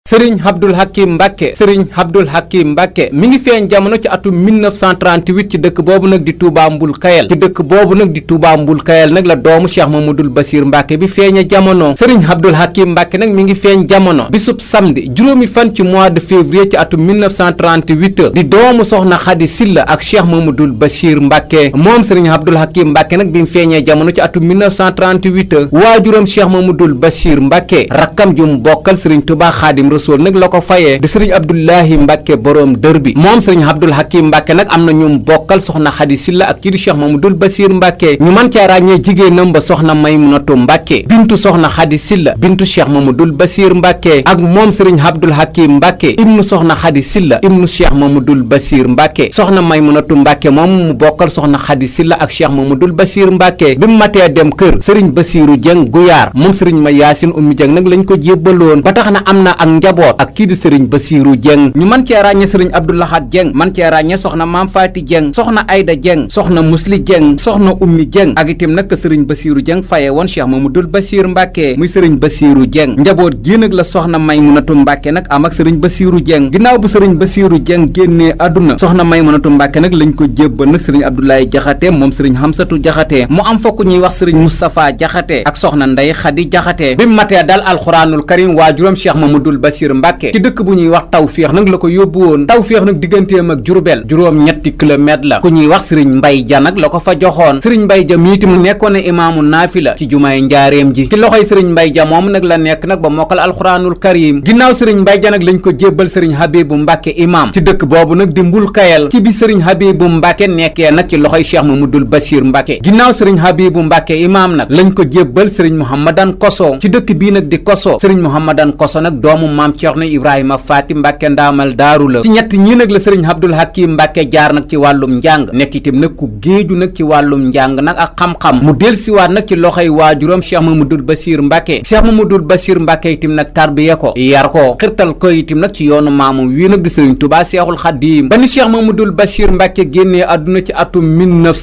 sëriñ Abdul Hakim Mbàkke sëriñ Abdul Hakim Mbàkke mi ngi feeñ jamono ci atum 1938 ci dëkk boobu nag di Touba Mbul Kayel ci dëkk boobu nag di Touba Mbul Kayel nag la doomu Cheikh Mamadul Basir Mbàkke bi feeña jamono sëriñ Abdul Hakim Mbàkke nag mi ngi feeñ jamono bisub samedi juróomi fan ci mois de février ci atum 1938 di doomu soxna Xadi Silla ak Cheikh Mamadul Basir Mbàkke moom sëriñ Abdul Hakim Mbàkke nag bi mu feeñee jamono ci atum 1938 waajuram Cheikh Mamadul Basir Mbàkke rakkam ju mu bokkal sëriñ Touba Xaadim Rasuul nag la ko fayee di sëriñ Abdullahi Mbàkke boroom dër bi moom sëriñ Abdul Hakim Mbàkke nag am na ñu bokkal soxna Xadi Silla ak kii di Cheikh Mamadul Basir Mbàkke ñu mën caa ràññee jigéenam ba soxna Maymunatu Mbàkke bintu soxna Xadi Silla bintu Cheikh Mamadul Basir Mbàkke ak moom sëriñ Abdul Hakim Mbàkke ibnu soxna Xadi Silla ibnu Cheikh Mamadul Basir Mbàkke soxna Maymunatu Mbàkke moom mu bokkal soxna Xadi Silla ak Cheikh Mamadul Basir Mbàkke bi mu matee dem kër sëriñ Basiru Jeng Guyaar moom sëriñ ma Yaasin Ummi Jeng nag lañ ko jébbaloon ba tax na am na ak njaboot ak kii di sëriñ Basiru Jeng ñu mën cee ràññee sëriñ Abdoulahat Jeng man cee ràññee soxna Maam Faati Jeng soxna Ayda Jeng soxna Musli Jeng soxna Ummi Jeng ak itam nag sëriñ Basiru Jeng faye woon Cheikh Mamadul Basir Mbàkke muy sëriñ Basiru Jeng njaboot gi nag la soxna Maymunatu Mbàkke nag am ak sëriñ Basiru Jeng ginnaaw bu sëriñ Basiru Jeng génnee àdduna soxna Maymunatu Mbàkke nag lañ ko jébbal nag sëriñ Abdoulaye Jaxate moom sëriñ Hamsatu Jaxate mu am fokk ñuy wax sëriñ Moustapha Jaxate ak soxna Ndey Xadi Jaxate bi mu matee dal alxuraanul karim waajuram Cheikh Mamadul Basir Mbàkke ci dëkk bu ñuy wax Tawféex nag la ko yóbbu woon Tawféex nag digganteem ak Jurbel juróom-ñetti kilomètre la ku ñuy wax sëriñ Mbay Ja nag la ko fa joxoon sëriñ Mbay Ja miiti mu nekkoon ne imaamu naafila ci jumaay njaareem ji ci loxoy sëriñ Mbay Ja moom nag la nekk nag ba mokkal alxuraanul karim ginnaaw sëriñ Mbay Ja nag lañ ko jébbal sëriñ Habibu Mbàkke imaam ci dëkk boobu nag di Mbul Kayel ci bi sëriñ Habibu Mbàkke nekkee nag ci loxoy Cheikh Mamadul Basir Mbàkke ginnaaw sëriñ Habibu Mbàkke imaam nag lañ ko jébbal sëriñ Mouhamadan Koso ci dëkk bii nag di Koso sëriñ Mouhamadan Koso nag doomu maam Ceerno Ibrahima Faati Mbàkke ndaamal daaru la ci ñett ñii nag la sëriñ Abdul Hakim Mbàkke jaar nag ci wàllum njàng nekk itam nag ku géeju nag ci wàllum njàng nag ak xam-xam mu dellusiwaat nag ci loxoy waajuram Cheikh Mamadul Basir Mbàkke Cheikh Mamadul Basir Mbàkke itam nag tarbiya ko yar ko xirtal ko itam nag ci yoonu maamam wii nag di sëriñ Tuubaa Seexul Xadiim ba ni Cheikh Mamadul Basir Mbàkke génnee àdduna ci atum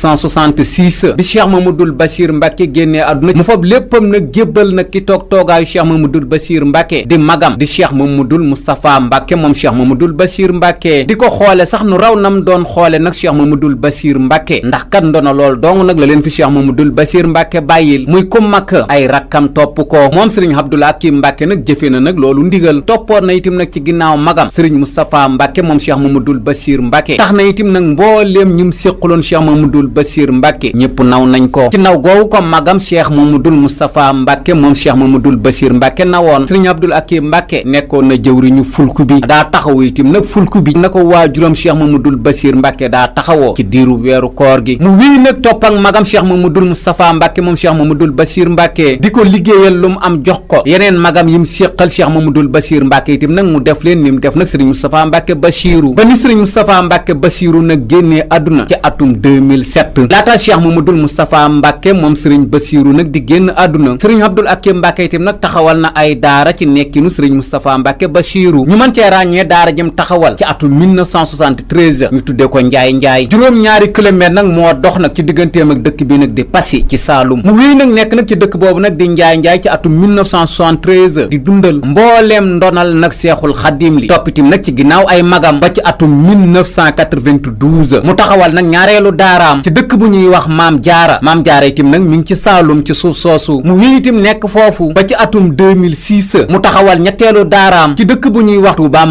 1966 bi Cheikh Mamadul Basir Mbàkke génnee àdduna mu fab léppam nag jébbal nag ki toog toogaayu Cheikh Mamadul Basir Mbàkke di magam di Cheikh Mamadul Moustapha Mbàkke moom Cheikh Mamadul Basir Mbàkke di ko xoole sax nu raw nam doon xoole nag Cheikh Mamadul Basir Mbàkke ndax kat ndono lool dong nag la leen fi Cheikh Mamadul Basir Mbàkke bàyyil muy ku mag ay rakkam topp ko moom sëriñ Abdul Hakim Mbàkke nag jëfe na nag loolu ndigal toppoon na itam nag ci ginnaaw magam sëriñ Moustapha Mbàkke moom Cheikh Mamadul Basir Mbàkke tax na itam nag mbooleem ñum séquloon Cheikh Mamadul Basir Mbàkke ñëpp naw nañ ko ci naw googu ko magam Cheikh Mamadul Moustapha Mbàkke moom Cheikh Mamadul Basir Mbàkke nawoon sëriñ Abdul Hakim Mbàkke nekkoon na jëwriñu fulku bi daa taxawu itam nag fulku bi na ko waajuram Cheikh Mamadul Basir Mbàkke daa taxawoo ci diiru weeru koor gi mu wii nag topp ak magam Cheikh Mamadul Moustapha Mbàkke moom Cheikh Mamadul Basir Mbàkke di ko liggéeyal lu mu am jox ko yeneen magam yim séqal Cheikh Mamadul Basir Mbàkke itam nag mu def leen ni mu def nag sëriñ Moustapha Mbàkke Basiru ba ni sëriñ Moustapha Mbàkke Basiru nag génnee àdduna ci atum 2007 laata Cheikh Mamadul Moustapha Mbàkke moom sëriñ Basiru nag di génn àdduna sëriñ Abdul Hakim Mbàkke itam nag taxawal na ay daara ci nekkinu sëriñ Moustapha Mbàkke Basiru ñu mën cee ràññee daara jëm taxawal ci atum 1973 ñu tuddee ko Njaay juróom-ñaari kilomètre nag moo dox nag ci digganteem ak dëkk bi nag di Passy ci Saalum mu wéy nag nekk nag ci dëkk boobu nag di Njaay ci atum 1973 di dundal mbooleem ndonal nag Seexul Xadim li toppitim nag ci ginnaaw ay magam ba ci atum 1992 mu taxawal nag ñaareelu daaraam ci dëkk bu ñuy wax Maam Jaara itim nag mi ngi ci Saalum ci suuf soosu mu wéy itim nekk foofu ba ci atum 2006 mu taxawal ñetteelu daaraam ci dëkk bu ñuy wax Touba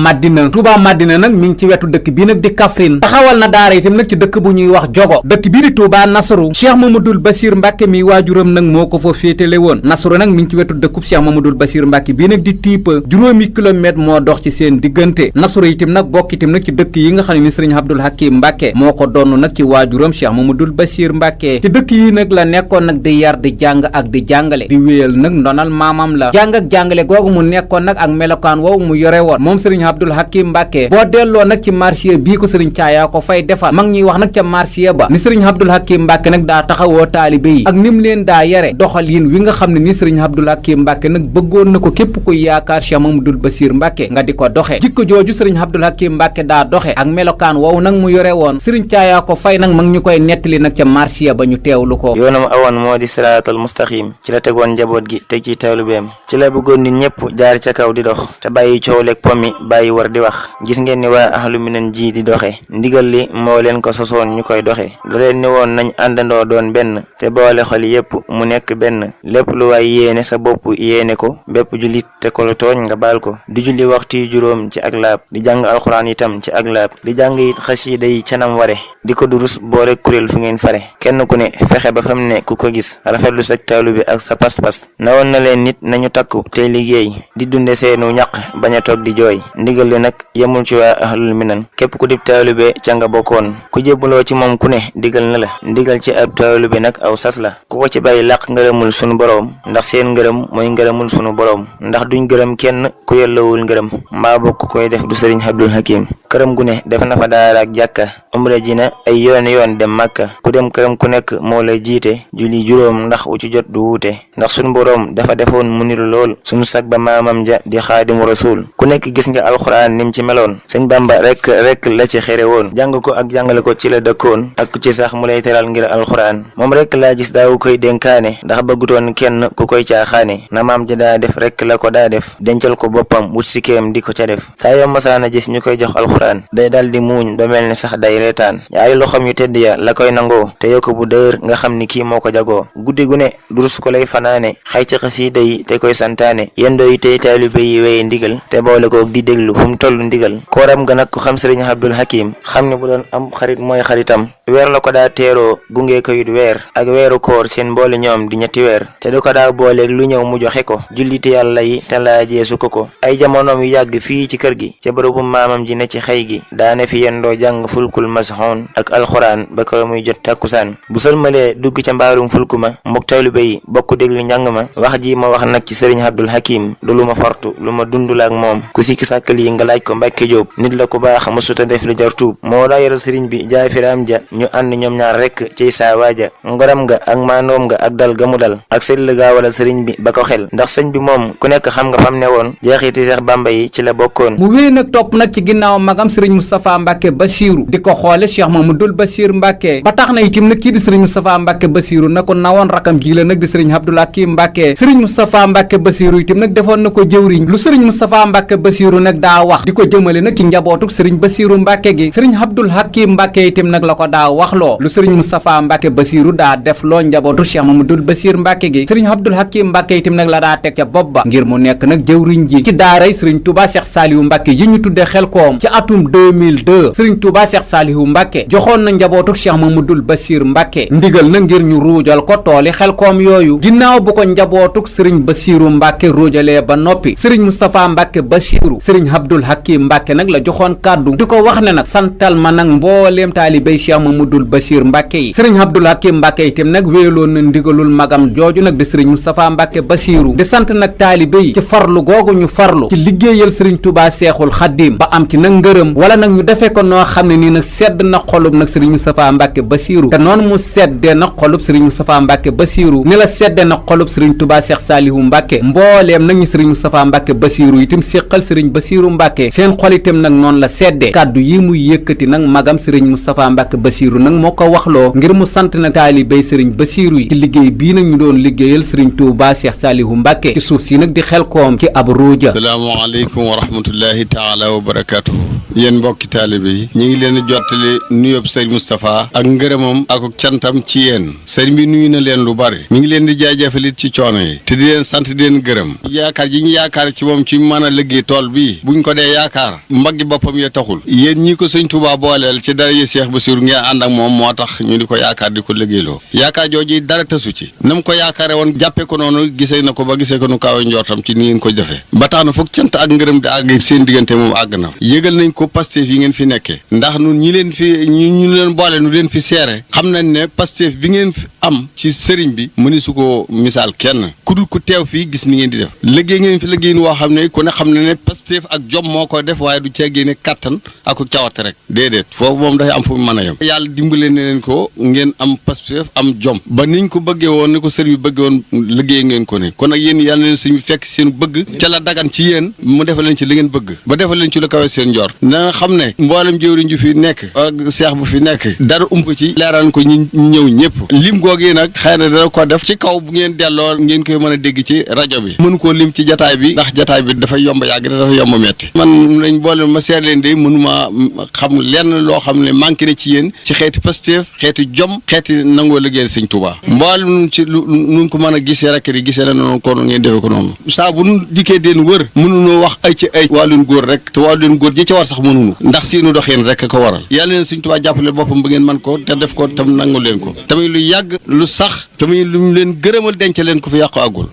Madina nag mi ngi ci wetu dëkk bii nag di Kaffrine taxawal na daara itam nag ci dëkk bu ñuy wax Jogo dëkk bii di Touba Nasru Cheikh Mamadul Basir Mbàkke mi waajuram nag moo ko fa féetale woon Nasru nag mi ngi ci wetu dëkkub Cheikh Mamadul Basir Mbàkke bii nag di Tiipa juróomi kilomètre moo dox ci seen diggante Nasru itam nag bokk itam nag ci dëkk yi nga xam ne ni sëriñ Abdul Hakim Mbàkke moo ko donn nag ci waajuram Cheikh Mamadul Basir Mbàkke ci dëkk yi nag la nekkoon nag di yar di jàng ak di jàngale di wéyal nag ndonal maamam la jàng ak jàngale googu mu nekkoon nag ak melokaan woowu mu yore woon moom sëriñ Abdul Hakim Mbàkke boo delloo nag ci marché bii ko sëriñ Caaya ko fay defar ma mag ñuy wax nag ca marsiya ba ni sëriñ Abdul Hakim Mbàkke nag daa taxawoo taalibe yi ak nim leen daa yare doxalin wi nga xam ne ni sëriñ Abdul Hakim Mbàkke nag bëggoon na ko képp kuy yaakaar Cheikh Mamadul Basir Mbàkke nga di ko doxe jikko jooju sëriñ Abdul Hakim Mbàkke daa doxe ak melokaan woowu nag mu yore woon sëriñ Caayaa ko fay nag mag ñu koy nettali nag ca marsiya ba ñu teewlu ko. yoonam awoon moo di siraatal mustaqim ci la tegoon njaboot gi teg ci taalibeem ci la bëggoon nit ñëpp jaar ca kaw di dox te bàyyi coow leeg pomi bàyyi war di wax gis ngeen ni waa ahlu minan ji di doxe ndigal li moo leen ko sosoon ñu koy doxe da leen ni woon nañ àndandoo doon benn te boole xol yépp mu nekk benn lépp lu waay yéene sa bopp yéene ko bépp jullit te ko lu tooñ nga baal ko di julli waxtu yu juróom ci ak laab di jàng alxuraan itam ci ak laab di jàng it xasiida yi canam ware di ko durus boole kuréel fu ngeen fare kenn ku ne fexe ba fam ne ku ko gis rafetlu sa taalu bi ak sa pas-pas nawoon na leen nit nañu takku tey liggéey di dunde seenu ñaq bañ a toog di jooy ndigal li nag yemul ci waa ahlul minan képp ku dib taalube ca nga bokkoon ku jébbaloo ci moom ku ne digal na la ndigal ci ab taalube nag aw sas la ku ko ci bàyyi làq ngërëmul sunu boroom ndax seen ngërëm mooy ngërëmul sunu boroom ndax duñ gërëm kenn ku yellowul ngërëm mbaa bokk koy def du sëriñ Abdul Hakim këram gu ne def na fa daara ak jàkka umra ji na ay yoon dem màkka ku dem këram ku nekk moo lay jiite julli juróom ndax u ci jot du wuute ndax sunu boroom dafa defoon mu niru lool sunu sag ba maamam ja di xaadimu rasul ku nekk gis nga alxuraan nim ci meloon sëñ Bamba rek la ci xere woon jàng ko ak jàngale ko ci la dëkkoon ak ci sax mu lay teral ngir alxuraan moom rek laa gis daawu koy dénkaane ndax bëggutoon kenn ku koy caaxaane na maam ja daa def rek la ko daa def dencal ko boppam wut si kéem di ko ca def saa yoo masaana gis ñu koy jox alxuraan day dal di muuñ ba mel ni sax day reetaan yaari loxoom yu tedd ya la koy nangoo te yokko bu dër nga xam ni kii moo ko jagoo guddi gu ne durus ko lay fanaane xay ci xasiida yi te koy santaane yendoo yi tey taalibe yi weye ndigal te boole ko di déglu fu mu toll ndigal kooram ga nag ku xam sëriñ Abdul Hakim xam ne bu doon am xarit mooy xaritam weer la ko daa teeroo gunge ko it weer ak weeru koor seen mboole ñoom di ñetti weer te du ko daa booleeg lu ñëw mu joxe ko jullite yàlla yi te laajeesu ko ay jamonoom yu yàgg fii ci kër gi ca bërëbu maamam ji ne ci xëy gi daane fi yendoo jàng fulkul masxoon ak alxuraan ba ko muy jot takkusaan bu sëlmalee dugg ca mbaarum fulku ma mbokk taalibe yi bokk déglu njàng ma wax ji ma wax nag ci sëriñ Abdul Hakim du lu ma fortu lu ma dundul ak moom ku sikki sàkkal yi nga laaj ko Mbàkke Jóob nit la ku baax mësuta def lu jar tuub moo daa yor sëriñ bi jaay firaam ja ñu ànd ñoom ñaar rekk ciy saa waaja ngoram nga ak maandoom nga ak dal ga mu dal ak sell gaa walal sëriñ bi ba ko xel ndax sëñ bi moom ku nekk xam nga fam ne woon jeexiti Seex Bàmba yi ci la bokkoon mu wéy nag topp nag ci ginnaaw magam sëriñ Moustapha Mbàkke Basiiru di ko xoole Cheikh Mamadul Basir Mbàkke ba tax na itim nag kii di sëriñ Moustapha Mbàkke Basiiru na ko nawoon rakam ji la nag di sëriñ Abdul Hakim Mbàkke sëriñ Moustapha Mbàkke Basiiru itim nag defoon na ko jëwriñ lu sëriñ Moustapha Mbàkke Basiiru nag daa wax di ko jëmale nag ci njabootuk sëriñ Basiiru Mbàkke gi sëriñ Abdul Hakim Mbàkke itim nag la ko daa waxloo lu sëriñ Moustapha Mbàkke Basiiru daa def loo njabootu Cheikh Mamadul Basir Mbàkke gi sëriñ Abdul Hakim Mbàkke itim nag la daa teg ca bopp ba ngir mu nekk nag jëwriñ ji ci daaray sëriñ Touba Cheikh Saliou Mbàkke yi ñu tudde Xelkom ci atum 2002 sëriñ Touba Cheikh Saliou Mbàkke joxoon na njabootuk Cheikh Mamadul Basir Mbàkke ndigal na ngir ñu ruujal ko tooli Xelkom yooyu ginnaaw bu ko njabootuk sëriñ Basiiru Mbàkke ruujalee ba noppi sëriñ Moustapha Mbàkke Basiiru sëriñ Abdul Hakim Mbàkke nag la joxoon kàddu di ko wax ne nag santal ma nag mbooleem taalibey Cheikh Mamadul Basir Mbàkke yi sëriñ Abdul Hakim Mbàkke itam nag wéeloon na ndigalul magam jooju nag di sëriñ Moustapha Mbàkke Basiiru di sant nag taalibe yi ci farlu googu ñu farlu ci liggéeyal sëriñ Touba Seexul Xaddim ba am ci nag ngërëm wala nag ñu defee ko noo xam ne nii nag sedd na xolub nag sëriñ Moustapha Mbàkke Basiiru te noonu mu seddee na xolub sëriñ Moustapha Mbàkke Basiiru ni la seddee na xolub sëriñ Touba Cheikh Saliou Mbàkke mbooleem nag ñu sëriñ Moustapha Mbàkke Basiiru itam séqal sëriñ Basiiru Mbàkke seen xol itam nag noonu la seddee kàddu yi muy yëkkati nag magam sëriñ Moustapha Mbàkke Basiiru nag moo ko waxloo ngir mu sant nag taalibey sëriñ Basiiru yi ci liggéey bii nag ñu doon liggéeyal sëriñ Touba Cheikh Saliou Mbàkke ci suuf si nag di Xelkom ci ab ruuja. salaamaaleykum wa rahmatullahi taala wa barakaatu. yéen mbokki taalibe yi ñu ngi leen di jottali nuyób sëriñ Moustapha ak ngërëmam ak cantam ci yéen sëriñ bi nuyu na leen lu bari mi ngi leen di jaajëfalit ci coono yi te di leen sant di leen gërëm yaakaar ji ñu yaakaar ci moom ci mën a liggéey tool bi buñ ko dee yaakaar mbaggi boppam ya taxul yéen ñi ko sëñ Touba booleel ci dara yi Cheikh Bassirou ngeen ànd ak moom moo tax ñu di ko yaakaar di ko liggéeyloo yaakaar jooju dara tasu ci na mu ko yaakaare woon jàppee ko noonu gisee na ko ba gisee ko nu kaaw njortam ci ni ngeen ko defee ba tax na foog cant ak ngërëm di àgg seen diggante moom àgg na yëgal nañ ko Pastef yi ngeen fi nekkee ndax nun ñi leen fi ñu leen boole nu leen fi seere xam nañ ne Pastef bi ngeen fi am ci sëriñ bi mëni su ko misaal kenn ku dul ku teew fii gis ni ngeen di def liggéey ngeen fi liggéey woo xam ne ku ne xam ne ne Pastef ak jom moo ko def waaye du cee génne kattan ak cawarte rek déedéet foofu moom dafay am fu mu mën a yem yàlla dimbale ne leen ko ngeen am Pastef am jom ba niñ ko bëggee woon ni ko sëriñ bi bëggee woon liggéey ngeen ko ni kon nag yéen yàlla leen sëriñ bi fekk seen bëgg ca la dagan ci yéen mu defal leen ci li ngeen bëgg ba defal leen ci lu kawe seen njor na nga xam ne mboolem jëwriñ ju fi nekk ak seex bu fi nekk dara ump ci leeral ko ñu ñëw ñëpp lim googu nag xëy na dana ko def ci kaw bu ngeen delloo ngeen koy mën a dégg ci rajo bi mënu koo lim ci jataay bi ndax jataay bi dafay yomb yàgg te dafa yomb metti man lañ boole ma seet leen de mënuma xam lenn loo xam ne manqué na ci yéen ci xeeti Pastef xeeti jom xeeti nangoo liggéeyal sëñ Tuubaa mboolem ci nun ko mën a gisee rek di gisee na noonu ko ngeen defee ko noonu saa bu nu dikkee deen wër mënunoo wax ay ci ay wàllun góor rek te wàllun góor ji ci war sax mënunu ndax seenu doxeen rek ko waral yàlla leen sëñ Tuubaa jàppale boppam ba ngeen man ko te def ko tam nangu leen ko tamit lu yàgg lu sax tamit lu leen gërëmal denc leen ko fi yàqu àggul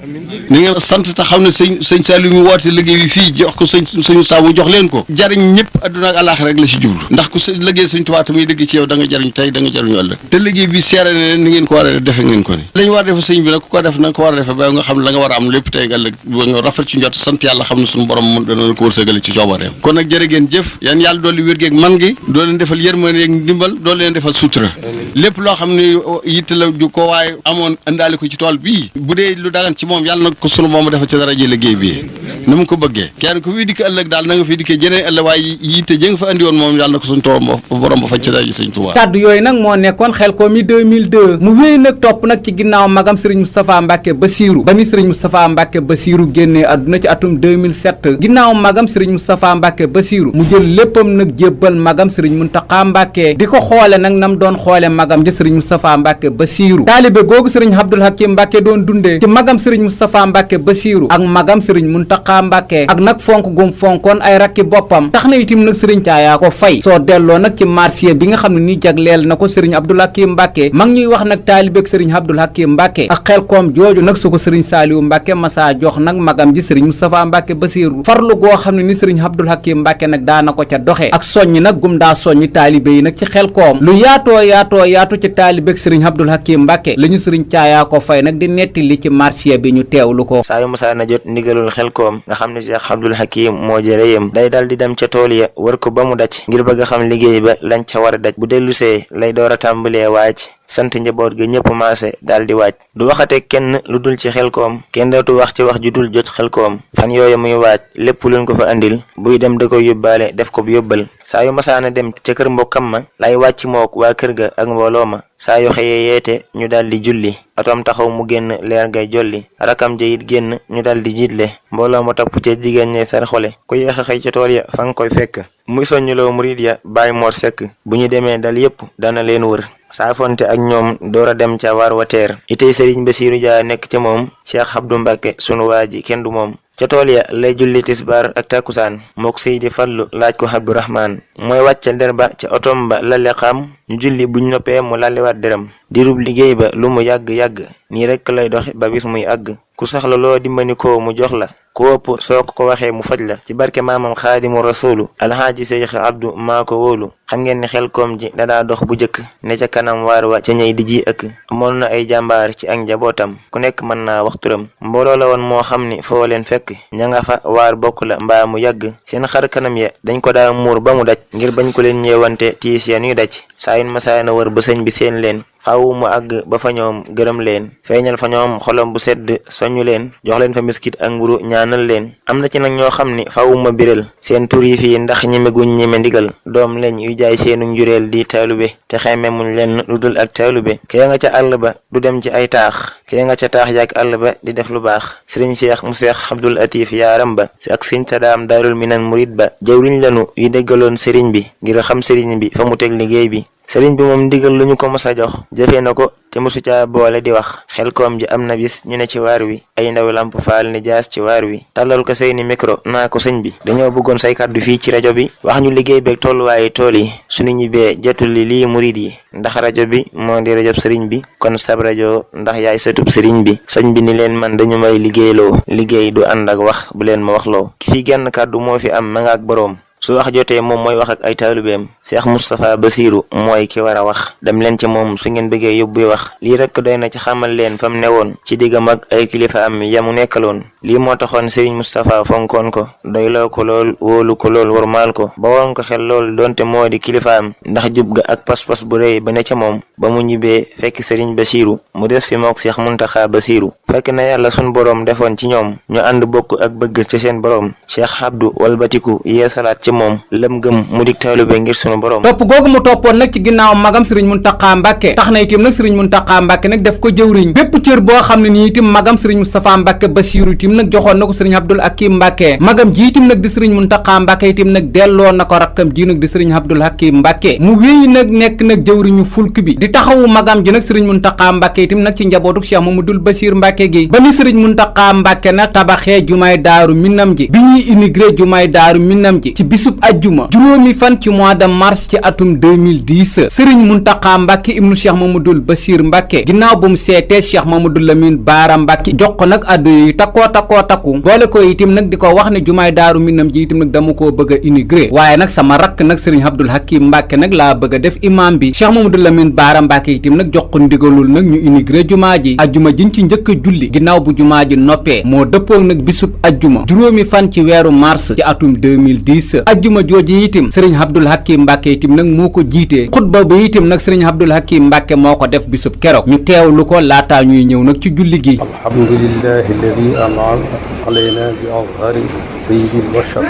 ni ngeen sant te xam ne sëñ Saliou mu woote liggéey bi fii jox ko sëñu saabu jox leen ko jariñ ñëpp adduna ak alaaxira rek la ci jublu ndax ku liggéey sëñ Tuubaa tamit dëgg ci yow da nga jariñ tey da nga jariñu ëllëg te liggéey bi seere ne ni ngeen ko war a defe ngeen ko ni lañ war a defe sëñ bi nag ku ko def na ko war a defe ba nga xam ne la nga war a am lépp tey ëllëg ba nga rafet ci njot sant yàlla xam ne suñu borom mu dana ko wërsëgale ci coobareem kon nag jërë ngeen jëf yan yàlla dooli wér geeg man gi doo leen defal yërmande yeeg ndimbal doo leen defal sutura lépp loo xam ne yitte la ju ko waaye amoon indaale ko ci tool bii bu dee lu dagan ci moom yàlla na ko sunu moom defal ci dara ji liggéey bii ni mu ko bëggee kenn ku fi dikk ëllëg daal na nga fi dikkee jeneen ëllëg waaye yitte jë nga fa andi woon moom yàlla na ko suñu toom borom ba faj ci dara ji sëñ Tuubaa kàddu yooyu nag moo nekkoon Xelcom mi 2002 mu wéy nag topp nag ci ginnaaw magam Serigne Moustapha Mbacke Bassirou ba ni Serigne Moustapha Mbacke Bassirou génnee àdduna ci atum 2007 ginnaaw magam Serigne Moustapha Mbacke Bassirou mu jël léppam nag jébbal magam Serigne Mountakha Mbacke di ko xoole nag nam doon xoole magam ja Serigne Moustapha Mbacke Bassirou taalibe googu Serigne Abdoul Hakim Mbacke doon dundee ci magam Serigne Moustapha Mbacke Bassirou ak magam Serigne Mountakha Mbacke ak nag fonk gum fonkoon ay rakki boppam tax na itim nag Serigne Caayaa ko fay soo delloo nag ci marché bi nga xam ne nii jagleel na ko Serigne Abdoul Hakim Mbacke mag ñuy wax nag taalibeeg Serigne Abdoul Hakim Mbacke ak Xelcom jooju nag su ko Serigne Saliou Mbacke masaa jox nag magam ji Serigne Moustapha Mbacke Bassirou farlu goo xam ne ni Serigne Abdoul Hakim Mbacke nag daana ko ca doxee ak soññ nag gum daa soññ taalibe yi nag ci Xelcom lu yaatu ci taalibeeg Serigne Abdoul Hakim Mbacke la ñu Serigne Caayaa ko fay nag di netti li ci marché bi ñu teewlu ko saa yu masaa na jot ndigalul Xelcom nga xam ne Cheikh Abdoul Hakim moo jërëyam day dal di dem ca tool ya wër ko ba mu daj ngir bëgg a xam liggéey ba lañ ca war a daj bu dellusee lay door a tàmbalee waaj sant njaboot ga ñëpp maase daal di waaj du waxate kenn lu dul ci Xelcom kenn dootu wax ci wax ju dul jot Xelcom fan yooyu muy waaj lépp luñ ko fa andil buy dem da koy yóbbaale def ko bu yóbbal saa yu masaana dem ca kër mbokkam ma lay wàcc mook waa kër ga ak mbooloo ma saa yu xëyee yeete ñu daal di julli atom taxaw mu génn leer ngay jolli rakam ja it génn ñu daal di jiitle mbooloo ma topp ca jigéen ñe sar xole ku yéex a xëy ca tool ya fa nga koy fekk muy soññuloo murid ya Baay Mor Sekk bu ñu demee dal yépp dana leen wër saafonte ak ñoom door a dem ca waar wa teer itey Serigne Bassirou Dia nekk ca moom Cheikh Abdou Mbacke sunu waa ji kenn du moom ca tool ya lay julli tisbaar ak takkusaan mook Seydi Fallu laaj ko Abdourahman mooy wàccal der ba ca otom ba la leqam ñu julli buñ noppee mu lalliwaat deram dirub liggéey ba lu mu yàgg-yàgg nii rekk lay doxe ba bis muy àgg ku soxla loo dimbali ko mu jox la ku ëpp soo ko waxee mu faj la ci barke maamam Xaadimu Rasuulu alxaaji Seex Abdu maa ko wóolu xam ngeen ne Xelcom ji dadaa dox bu jëkk ne ca kanam waar wa ca ñey di ji ëkk amoon na ay jàmbaar ci ak njabootam ku nekk mën naa wax turam mbooloo la woon moo xam ni foo leen fekk ña nga fa waar bokk la mbaa mu yàgg seen xar kanam ya dañ ko daa muur ba mu daj ngir bañ ko leen ñeewante tiis ya ñuy daj saa yun masaana wër ba sëñ bi seen leen faaw mu àgg ba fa ñoom gërëm leen feeñal fa ñoom xolom bu sedd soñu leen jox leen fa miskit ak mburu ñaanal leen am na ci nag ñoo xam ni faaw ma biral seen tur yi fii ndax ñemeguñ ñeme ndigal doom lañ yu jaay seenu njureel di taalube te xeme muñ leen lu dul ak taalube kee nga ca àll ba du dem ci ay taax kee nga ca taax yaak àll ba di def lu baax sëriñ Cheikh mu Cheikh Abdoul Atif yaaram ba ak sëriñ Tadaam Daarul Minan murid ba jawriñ lanu yu déggaloon sëriñ bi ngir xam sëriñ bi fa mu teg liggéey bi sëriñ bi moom ndigal lu ñu ko mos a jox jëfee na ko te mosu caa boole di wax. xel koom ji am na bis ñu ne ci waar wi ay ndaw lamp faal ni jaas ci waar wi tàllal ko seeni micro naa ko sëñ bi dañoo bëggoon say kàddu fii ci rajo bi wax ñu liggéey beeg tolluwaayu tool yi suñu ñibbee jotuli lii murid yi ndax rajo bi moo di rajob sëriñ bi kon sab rajo ndax yaay sëtub sëriñ bi sëñ bi ni leen man dañu may liggéeyloo liggéey du ànd ak wax bu leen ma waxloo ki fi genn kàddu moo fi am ma nga ak boroom su wax jotee moom mooy wax ak ay taalibeem Cheikh Moustapha Bassirou mooy ki war a wax dem leen ci moom su ngeen bëggee yóbbuy wax lii rek doy na ci xamal leen fa mu newoon ci diggam ak ay kilifa am yamu nekkaloon lii moo taxoon Serigne Moustapha fonkoon ko doyloo ko lool wóolu ko lool warmaal ko ba woon ko xel lool donte moo di kilifa am ndax jub ga ak pas-pas bu rëy ba ne ca moom ba mu ñibbee fekk Serigne Bassirou mu des fi mook Cheikh Mountakha Bassirou fekk na yàlla sun boroom defoon ci ñoom ñu ànd bokk ak bëgg ci seen boroom Cheikh Abdou walbatiku yee salaat ci moom lëm gëm mu dik taalibe ngir sunu borom. topp googu mu toppoon nag ci ginnaaw magam sëriñ Muntaxa Mbàkke tax na itam nag sëriñ Muntaxa Mbàkke nag def ko jëwriñ bépp cër boo xam ne nii itam magam sëriñ Moustapha Mbàkke Bassirou itam nag joxoon na ko sëriñ Abdul Hakim Mbàkke magam ji itam nag di sëriñ Muntaxa Mbàkke itam nag delloo na ko rakkam ji nag di sëriñ Abdul Hakim Mbàkke mu wéy nag nekk nag jëwriñu fulk bi di taxawu magam ji nag sëriñ Muntaxa Mbàkke itam nag ci njabootuk Cheikh Mamadul Bassir Mbàkke gi ba ni sëriñ Muntaxa Mbàkke nag tabaxee jumaay daaru minam ji bi ñuy inauguré jumaay daaru minam ji ci bisub ajjuma juróomi fan ci mois de mars ci atum 2010 sëriñ Muntaxa Mbàkke ibnu Cheikh Mamadul Bassir Mbàkke ginnaaw bu mu seetee Cheikh Mamadou Lamine Baara Mbàkke jox ko nag addu yi takku boole ko itim nag di ko wax ne jumaay daaru minam ji itam nag dama koo bëgg a inauguré waaye nag sama rakk nag sëriñ Abdul Hakim Mbàkke nag laa bëgg a def imam bi Cheikh Mamadou Lamine Baara Mbàkke itam nag jox ko ndigalul nag ñu inauguré jumaa ji ajjuma jiñ ci njëkk a julli ginnaaw bu jumaa ji noppee moo dëppoog nag bisub ajjuma juróomi fan ci weeru mars ci atum 2010 ajjuma jooji itim sëriñ Abdul Hakim Mbàkke itim nag moo ko jiitee xutba bi itim nag sëriñ Abdul Hakim Mbàkke moo ko def bisub keroog ñu teewlu ko laataa ñuy ñëw nag ci julli gi. alhamdulillahi alladi an'ama alayna bi azhari sayyidil bashar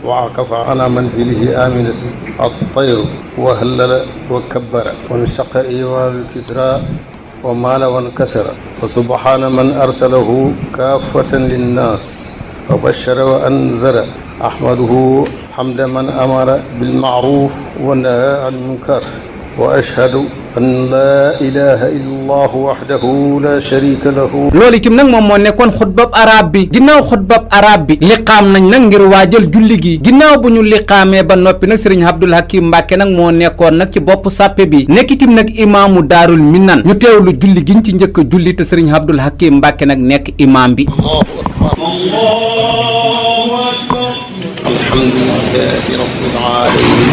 wa akafa ala manzilihi aminat at-tayru wa hallala wa kabbara wa inshaqa iwal kisra wa mala wa nkasara wa subhana man arsalahu kaffatan linnas wa bashara wa anzara ahmaduhu hamda man amara bil ma'ruf wa naha anil munkar wa ashhadu an laa ilaha illallah wahdahu la sharika lahu. loolu itam nag moom moo nekkoon xutbab arab bi ginnaaw xutbab arab bi liqaam nañ nag ngir waajal julli gi ginnaaw bu ñu liqaamee ba noppi nag sëriñ Abdul Hakim Mbàkke nag moo nekkoon nag ci bopp sàppe bi nekk itam nag imaamu daarul minan ñu teewlu julli giñ ci njëkk a julli te sëriñ Abdul Hakim Mbàkke nag nekk imaam bi. alhamdulillahi rabbil alamin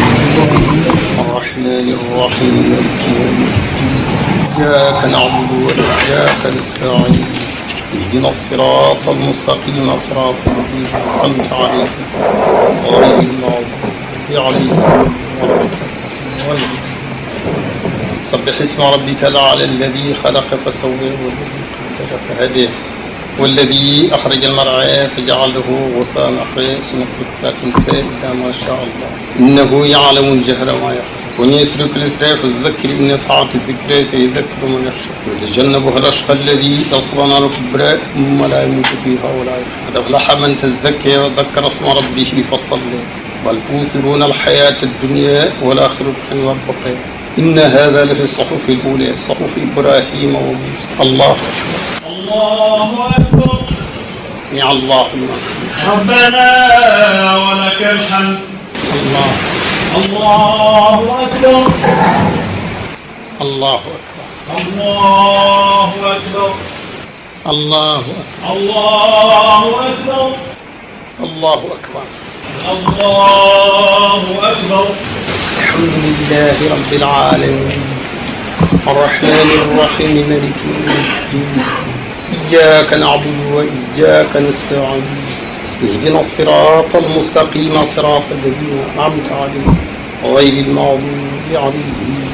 الرحمن الرحيم مالك يوم الدين إياك نعبد وإياك نستعين اهدنا الصراط المستقيم صراط الذين أنعمت عليهم غير المغضوب عليهم ولا الضالين سبح اسم ربك الأعلى الذي خلق فسوى والذي قدر فهدى والذي أخرج المرعى فجعله غثاء أحوى سنقرئك فلا تنسى إلا ما شاء الله إنه يعلم الجهر وما يخفى ونيسرك الإسراف الذكر إن نفعت الذكرى فيذكر من يخشى ويتجنبها الأشقى الذي يصلى نار الكبرى ثم لا يموت فيها ولا يحيى قد أفلح من تزكى وذكر اسم ربه فصلى بل تؤثرون الحياة الدنيا والآخرة خير وأبقى إن هذا لفي الصحف الأولى صحف إبراهيم وموسى الله أكبر الله أكبر يا الله ربنا ولك الحمد الله الله أكبر الله أكبر الله أكبر الله أكبر الله أكبر الله أكبر الله أكبر الحمد لله رب العالمين الرحمن الرحيم مالك يوم الدين إياك نعبد وإياك نستعين اهدنا الصراط المستقيم صراط الذين أنعمت عليهم غير المغضوب عليهم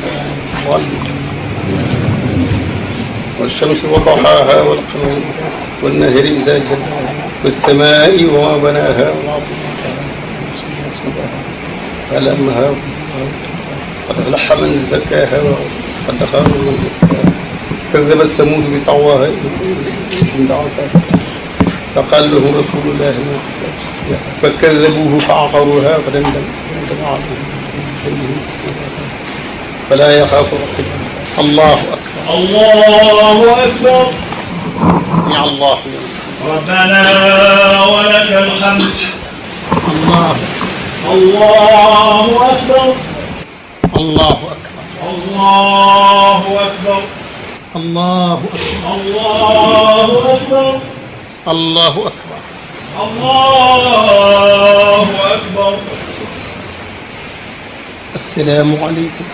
ولا الضالين والشمس وضحاها والقمر والنهر إذا جلاها والسماء وما بناها والأرض وما طحاها فلمها قد أفلح من زكاها وقد خاب من دساها كذبت ثمود بطغواها إذ دعاها فقال لهم رسول الله فكذبوه فعقروها فدمدم عليهم فلا يخاف عقباه. الله أكبر. الله أكبر. سمع الله لمن ربنا ولك الحمد. الله. الله أكبر. الله أكبر. الله أكبر. الله أكبر. الله أكبر. الله أكبر. الله أكبر. السلام عليكم.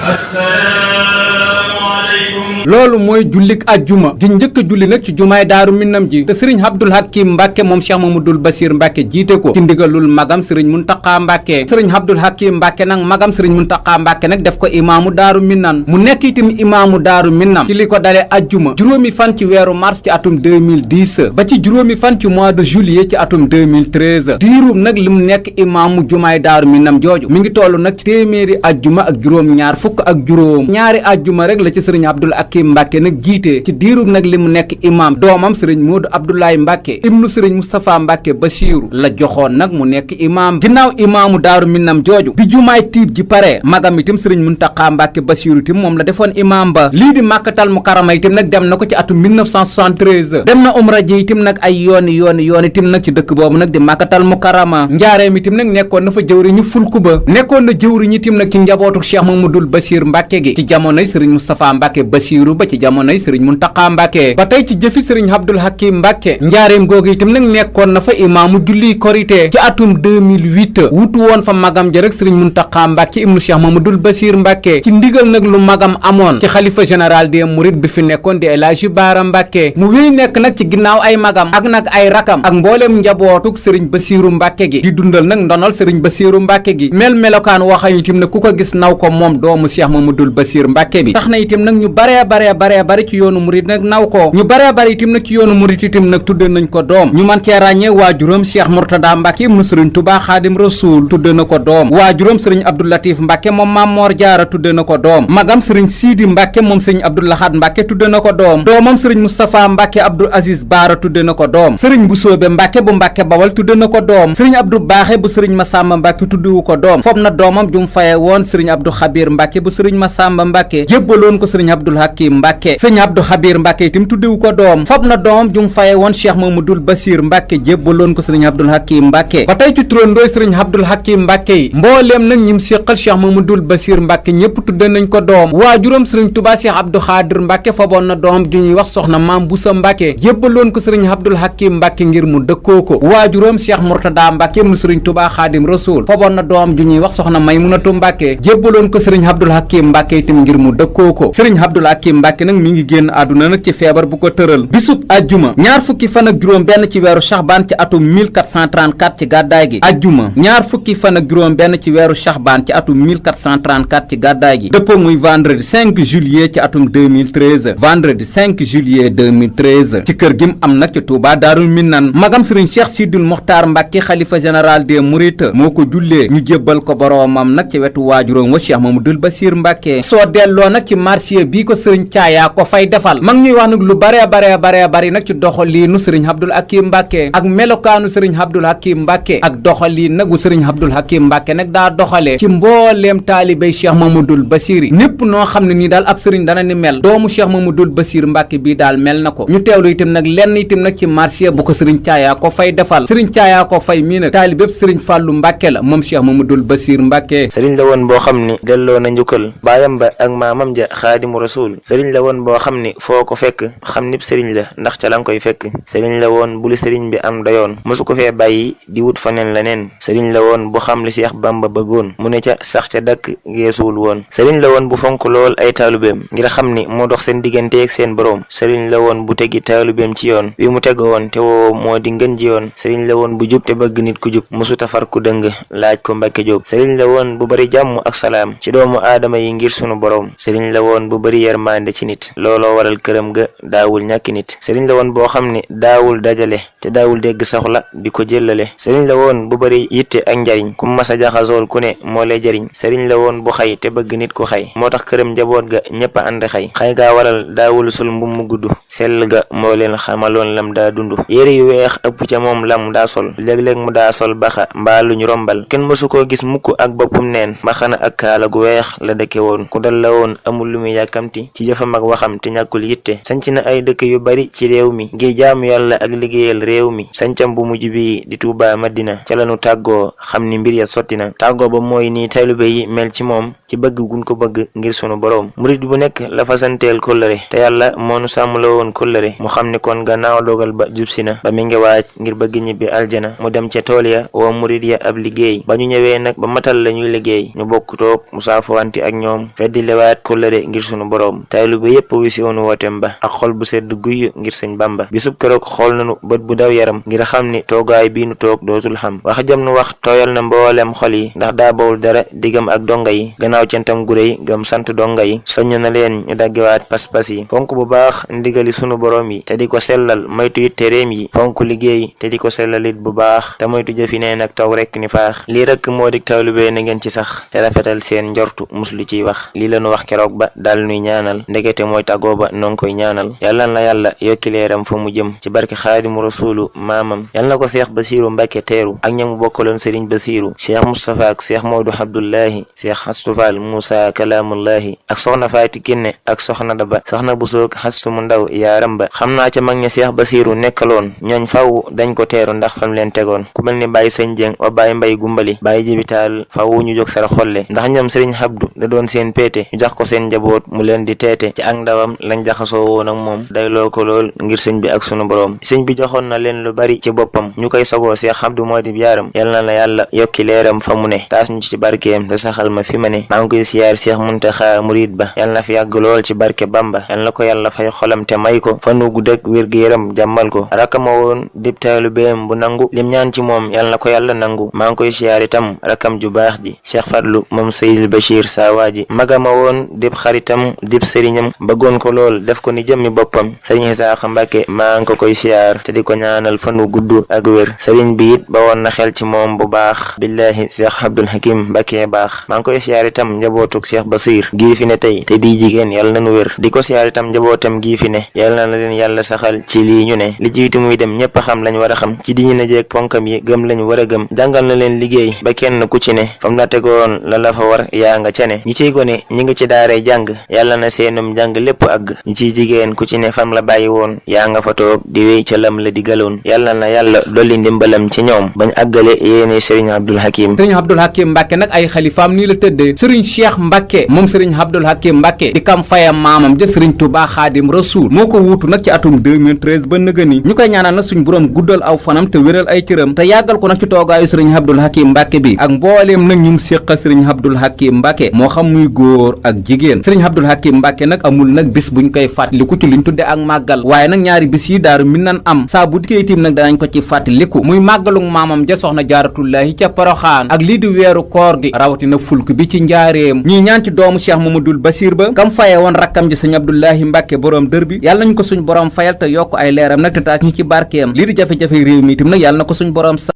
السلام عليكم. loolu mooy jullik ajjuma gi njëkk a julli nag ci jumaay daaru minnam ji te sëriñ Abdul Hakim Mbàkke moom Cheikh Mamadul Basir Mbàkke jiite ko ci ndigalul magam sëriñ Muntaqa Mbàkke sëriñ Abdul Hakim Mbàkke nag magam sëriñ Muntaqa Mbàkke nag def ko imaamu daaru minnan mu nekk itam imaamu daaru minnam ci li ko dale ajjuma juróomi fan ci weeru mars ci atum 2010 ba ci juróomi fan ci mois de juillet ci atum 2013 diirum nag li mu nekk imaamu jumaay daaru minnam jooju mi ngi toll nag téeméeri ajjuma ak juróom-ñaar fukk ak juróom ñaari ajjuma rek la ci sëriñ Abdul Hakim Mbàkke nag jiite ci diirub nag li mu nekk imaam doomam sëriñ Moodu Abdoulaye Mbàkke ibnu sëriñ Moustapha Mbàkke Basiiru la joxoon nag mu nekk imaam ginnaaw imaamu daaru minnam jooju bi jumaay tiib ji pare magam itam sëriñ Muntaqa Mbàkke Basiiru itam moom la defoon imaam ba lii di màkkatal mukarama itam nag dem na ko ci atum 1973 dem na umra ji itam nag ay yooni itam nag ci dëkk boobu nag di màkkatal mukarama njaareem itam nag nekkoon na fa jëwriñu fulku ba nekkoon na jëwriñ itam nag ci njabootu Cheikh Mamadul Basir Mbàkke gi ci jamonoy sëriñ Moustapha Mbàkke Basiiru ba ci jamonoy sëriñ Muntaqa Mbàkke ba tey ci jëfi sëriñ Abdul Hakim Mbàkke njaareem googu itam nag nekkoon na fa imaamu julli korité ci atum 2008 wutu woon fa magam ja rek sëriñ Muntaqa Mbàkke ibnu Cheikh Mamadul Basir Mbàkke ci ndigal nag lu magam amoon ci xalifa général des mourides bi fi nekkoon di El Hadji Baara Mbàkke mu wéy nekk nag ci ginnaaw ay magam ak nag ay rakam ak mbooleem njabootuk sëriñ Basiiru Mbàkke gi di dundal nag ndonal sëriñ Basiiru Mbàkke gi mel melokaan waxañ itam nag ku ko gis naw ko moom doomu Cheikh Mamadul Basir Mbàkke bi tax na itam nag ñu baree bari ci yoonu murid nag naw ko ñu baree bari itam nag ci yoonu murid itam nag tudde nañ ko doom ñu man cee ràññee waajuram Cheikh Murtada Mbàkke ibnu sëriñ Tuubaa Xaadim Rasuul tudde na ko doom waajuram sëriñ Abdou Latif Mbàkke moom Maam Moor Jaara tudde na ko doom magam sëriñ Siidi Mbàkke moom sëriñ Abdou Lahad Mbàkke tudde na ko doom doomam sëriñ Moustapha Mbàkke Abdou Aziz Baara tudde na ko doom sëriñ bu soobe Mbàkke bu Mbàkke Bawal tudde na ko doom sëriñ Abdou Baaxe bu sëriñ Masamba Mbàkke tuddewu ko doom fob na doomam jum faye woon sëriñ Abdou Xabir Mbàkke bu sëriñ Masamba Mbàkke jébbaloon ko sëriñ Abdul Hakim Mbàkke sëriñ Abdou Xabir Mbàkke itam tuddewu ko doom fob na doomam jum faye woon Cheikh Mamadul Basir Mbàkke jébbaloon ko sëriñ Abdul Hakim Mbàkke ba tey ci turandooy sëriñ Abdul Hakim Mbàkke yi mbooleem nag ñim séqal Cheikh Mamadul Basir Mbàkke ñépp tudde nañ ko doom waajuram sëriñ Tuubaa Cheikh Abdou Xaadir Mbàkke foboon na doomam ju ñuy wax soxna Maam Busa Mbàkke jébbaloon ko sëriñ Abdul Hakim Mbàkke ngir mu dëkkoo ko waajuram Cheikh Murtada Mbàkke mu sëriñ Tuubaa Xaadim Rasuul foboon na doomam ju ñuy wax soxna Maymunatu Mbàkke jébbaloon ko sëriñ Abdul Hakim Mbàkke itam ngir mu dëkkoo ko sëriñ Abdul Hakim Mbàkke nag mi ngi génn àdduna nag ci feebar bu ko tëral bisub ajjuma ñaar fukki fan ak juróom benn ci weeru Saxbaan ci atum 1434 ci gàddaay gi ajjuma ñaar fukki fan ak juróom benn ci weeru Saxbaan ci atum 1434 ci gàddaay gi dëppoo muy vendredi 5 juillet ci atum 2013 vendredi 5 juillet 2013 ci kër gim am nag ci Touba Daarul Minnan magam sëriñ Cheikh Sidul Mokhtar Mbàkke xalifa général des mourides moo ko jullee ñu jébbal ko boroomam nag ci wetu waajuróom wa Cheikh Mamadul Basir Mbàkke soo delloo nag ci marché bii ko sëriñ Caayaa ko fay defal mag ñuy wax nag lu bare bari nag ci doxaliinu sëriñ Abdul Hakim Mbàkke ak melokaanu sëriñ Abdul Hakim Mbàkke ak doxaliin nag wu sëriñ Abdul Hakim Mbàkke nag daa doxalee ci mbooleem taalibey Cheikh Mamadul Basir yi népp noo xam ne nii daal ab sëriñ dana ni mel doomu Cheikh Mamadul Basir Mbàkke bii daal mel na ko ñu teewlu itam nag lenn itam nag ci marché bu ko sëriñ Caayaa ko fay defal sëriñ Caayaa ko fay mii nag taalibépp sëriñ Fàllu Mbàkke la moom Cheikh Mamadul Basir Mbàkke sëriñ la woon boo xam ni delloo na njukkal baayam ba ak maamam ja Xaadimu Rasuul sëriñ la woon boo xam ni foo ko fekk xam nib sëriñ la ndax ca la nga koy fekk sëriñ la woon bu li sëriñ bi am doyoon mosu ko fee bàyyi di wut faneen leneen sëriñ la woon bu xam li Seex Bamba bëggoon mu ne ca sax ca dakk geesuwul woon sëriñ la woon bu fonk lool ay taalubeem ngir xam ni moo dox seen digganteeg seen boroom sëriñ la woon bu tegi taalubeem ci yoon wi mu tego woon te woo moo di ngën ji yoon sëriñ la woon bu jub te bëgg nit ku jub mosu tafar ku dëng laaj ko Mbàkke Jóob sëriñ la woon bu bari jàmm ak salaam ci doomu aadama yi ngir sunu boroom sëriñ la woon bu bari yermande ci nit looloo waral këram ga daawul ñàkki nit sëriñ la woon boo xam ni daawul dajale te daawul dégg soxla di ko jëllale sëriñ la woon bu bari yitte ak njariñ ku masa jaxasool ku ne moo lay jariñ sëriñ la woon bu xay te bëgg nit ku xay moo tax këram njaboot ga ñépp a ànd xay gaa waral daawul sul mbum mu gudd sell ga moo leen xamaloon lam daa dund yére yu weex ëpp ca moom lam daa sol léeg-léeg mu daa sol baxa mbaa luñ rombal kenn mësu koo gis mukk ak boppum neen mbaxana ak kaala gu weex tawfeex la dëkke woon ku dal la woon amul lu muy yàkkamti ci jëfam ak waxam te ñàkkul yitte sanc na ay dëkk yu bari ci réew mi ngir jaamu yàlla ak liggéeyal réew mi sancam bu mujj bi di Tuuba Madina ca lanu tàggoo xam ni mbir ya sotti na tàggoo ba mooy ni taalibe yi mel ci moom ci bëgg gun ko bëgg ngir sunu boroom murid bu nekk la fasanteel kóllëre te yàlla moonu sàmmla woon kóllëre mu xam ni kon gannaaw dogal ba jubsi na ba mi ngi waaj ngir bëgg ñibbi aljana mu dem ca tool ya woo murid ya ab liggéey ba ñu ñëwee nag ba matal lañuy liggéey ñu bokk toog mu saafuwanti ak ñoom feddi lewaat kóllëre ngir sunu boroom taalibe yépp wisi woonu wootem ba ak xol bu sedd guy ngir sëñ Bamba bisub keroog xool nanu bët bu daw yaram ngir xam ni toogaay bii nu toog dootul xam wax jam nu wax tooyal na mboolem xol yi ndax daa bawul dara digam ak donga yi gannaaw cantam gu réy gam sant donga yi soññ na leen ñu daggewaat pas-pas yi fonk bu baax ndigali sunu boroom yi te di ko sellal moytu it tereem yi fonk liggéey te di ko sellalit bu baax te moytu jëfi neen ak taw rekk ni faax lii rekk moo dik tawlubee na ngeen ci sax te rafetal seen njortu muslu ciy wax lii la nu wax keroog ba daal nuy ñaanal ndekete mooy tàggoo ba noo ngi koy ñaanal yàlla na yàlla yokki leeram fa mu jëm ci barke xaadimu rasuulu maamam yàlla na ko Seex Basiiru Mbàkke teeru ak ñamu bokkaloon Sëriñ Basiiru Seex Mustafa ak Seex Moodu Abdullahi Seex Xastufaal Muusa kalaamullahi ak soxna Faati Kinne ak soxna Daba soxna Busoog Xastu mu ndaw yaaram ba xam naa ca mag ña Seex Basiiru nekkaloon ñooñ faw dañ ko teeru ndax fam leen tegoon ku mel ni Baay Sëñ Jeng wa Baay Mbay Gumbali Baay Jibitaal faw ñu jóg sara xolle ndax ñoom Sëriñ Abdu da doon seen péete ñu jox ko seen njaboot mu leen di teete ci ak ndawam lañ jaxasoo woon ak moom dayloo ko lool ngir sëñ bi ak sunu boroom sëñ bi joxoon na leen lu bari ci boppam ñu koy sagoo Seex Abdu moo di yaaram yal na la yàlla yokki leeram fa mu ne taas ñu ci barkeem da saxal ma fi ma ne maa ngi koy siyaar Seex Muntaxa murid ba yal na fi yàgg lool ci barke Bamba yal na ko yàlla fay xolam te may ko fanu gudd ak wér-gu-yaram jàmmal ko rakama woon dib taalibeem bu nangu lim ñaan ci moom yal na ko yàlla nangu maa ngi koy siyaar itam rakam ju baax ji Seex Fadlu moom Seydil Bachir Sawaaji magama woon dib xaritam dib sëriñam bëggoon ko lool def ko ni jëmmi boppam sëriñ Isaaxa Mbàkke maa ngi ko koy siyaar te di ko ñaanal fanu gudd ak wér sëriñ bi it ba woon na xel ci moom bu baax billahi Seex Abdul Hakim Mbàkke baax maa ngi koy siyaar itam njabootuk Seex Basiir gii fi ne tey te di jigéen yàlla nanu wér di ko siyaar itam njabootam gii fi ne yàlla na leen yàlla saxal ci lii ñu ne li jiitu muy dem ñépp a xam lañ war a xam ci diñu ne jeeg ponkam yi gëm lañ war a gëm jàngal na leen liggéey ba kenn ku ci ne fam la tegoon la fa war yaa nga ca ne ñi ciy gone ñi ngi ci daaree jàng yàlla na seenum jàng lépp àgg ñi ciy jigéen ku ci ne fam la bàyyi woon yaa nga fa toog di wéy ca lam la digaloon yàlla na yàlla dolli ndimbalam ci ñoom bañ àggale yéene Sëriñ Abdul Hakim Mbàkke nag ay xalifaam nii la tëddee Sëriñ Cheikh Mbàkke moom Sëriñ Abdul Hakim Mbàkke di kam fayam maamam ja Sëriñ Tuubaa Xaadim Rasuul moo ko wuutu nag ci atum 2013 ba nëgëni ñu koy ñaanal nag suñ boroom guddal aw fanam te wéral ay cëram te yàggal ko nag ci toogaayu Sëriñ Abdul Hakim Mbàkke bi ak mbooleem nag ñu séqal Sëriñ Abdul Hakim Mbàkke moo xam muy góor ak jigéen Sëriñ Abdul Hakim Mbàkke nag amul nag bis buñ koy fàttaliku ci liñ tudde ak màggal waaye nag ñaari bis yi Daaru Minaan am saa bu dikkee itam nag danañ ko ci fàttaliku muy màggalug maamam ja soxna Jaaratullaahi ca Poroxaan ak lii di weeru koor gi rawatina fulk bi ci njaareem ñuy ñaan ci doomu Cheikh Mamadul Basir ba kam faye woon rakkam ji Sëriñ Abdullahi Mbàkke borom dër bi yàlla nañ ko suñ borom fayal te yokk ay leeram nag te taas ñu ci barkeem lii di jafe-jafe réew mi itam nag yàlla na ko suñ borom